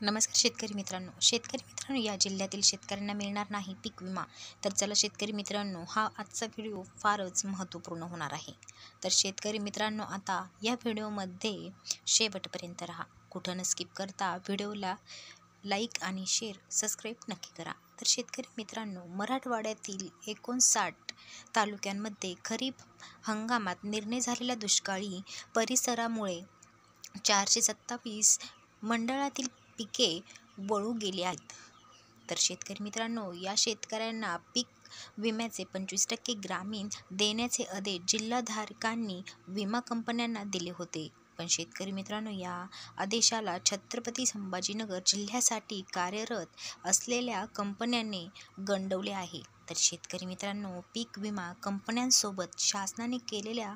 नमस्कार शेतकरी मित्रांनो, या जिल्ह्यातील शेतकऱ्यांना मिळणार नाही पीक विमा. तर चला शेतकरी मित्रांनो, हा आजचा व्हिडिओ फारच महत्त्वपूर्ण होणार आहे. तर शेतकरी मित्रांनो, आता या व्हिडिओमध्ये शेवटपर्यंत राहा. कुठं न स्किप करता व्हिडिओला लाईक आणि शेअर सबस्क्राईब नक्की करा. तर शेतकरी मित्रांनो, मराठवाड्यातील 59 तालुक्यांमध्ये खरीप हंगामात निर्णय झालेल्या दुष्काळी परिसरामुळे 427 मंडळातील पिके वळू गेली आहेत. तर शेतकरी मित्रांनो, या शेतकऱ्यांना पीक विम्याचे 25% ग्रामीण देण्याचे आदेश जिल्हाधिकाऱ्यांनी विमा कंपन्यांना दिले होते. पण शेतकरी मित्रांनो, या आदेशाला छत्रपती संभाजीनगर जिल्ह्यासाठी कार्यरत असलेल्या कंपन्यांनी गंडवले आहे. तर शेतकरी मित्रांनो, पीक विमा कंपन्यांसोबत शासनाने केलेल्या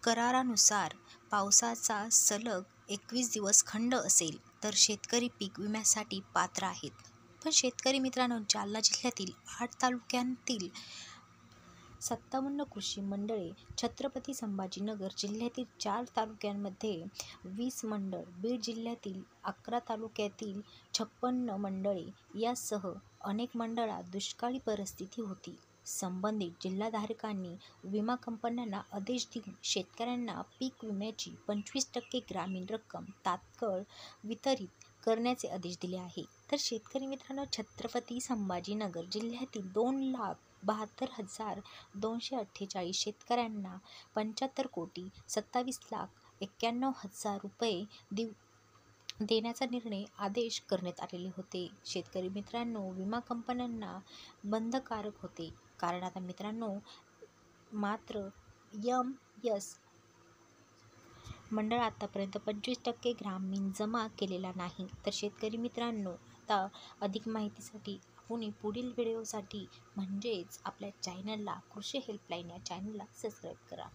करारानुसार पावसाचा सलग 21 दिवस खंड असेल तर शेतकरी पीक विम्यासाठी पात्र आहेत. पण शेतकरी मित्रांनो, जालना जिल्ह्यातील 8 तालुक्यांतील 57 कृषी मंडळे, छत्रपती संभाजीनगर जिल्ह्यातील 4 तालुक्यांमध्ये 20 मंडळ, बीड जिल्ह्यातील 11 तालुक्यातील 56 मंडळे यासह अनेक मंडळात दुष्काळी परिस्थिती होती. संबंधित जिल्हाधिकाऱ्यांनी विमा कंपन्यांना आदेश देऊन शेतकऱ्यांना पीक विम्याची 25% ग्रामीण रक्कम तात्काळ वितरित करण्याचे आदेश दिले आहे. तर शेतकरी मित्रांनो, छत्रपती संभाजीनगर जिल्ह्यातील 2,72,248 शेतकऱ्यांना 75,27,91,000 रुपये देण्याचा आदेश करण्यात आलेले होते. शेतकरी मित्रांनो, विमा कंपन्यांना बंधनकारक होते, कारण आता मित्रांनो मात्र एम.एस. मंडळ आतापर्यंत 25% ग्रामीण जमा केलेला नाही. तर शेतकरी मित्रांनो, आता अधिक माहितीसाठी आपण पुढील व्हिडिओसाठी म्हणजेच आपल्या चॅनलला कृषी हेल्पलाईन या चॅनलला सबस्क्राईब करा.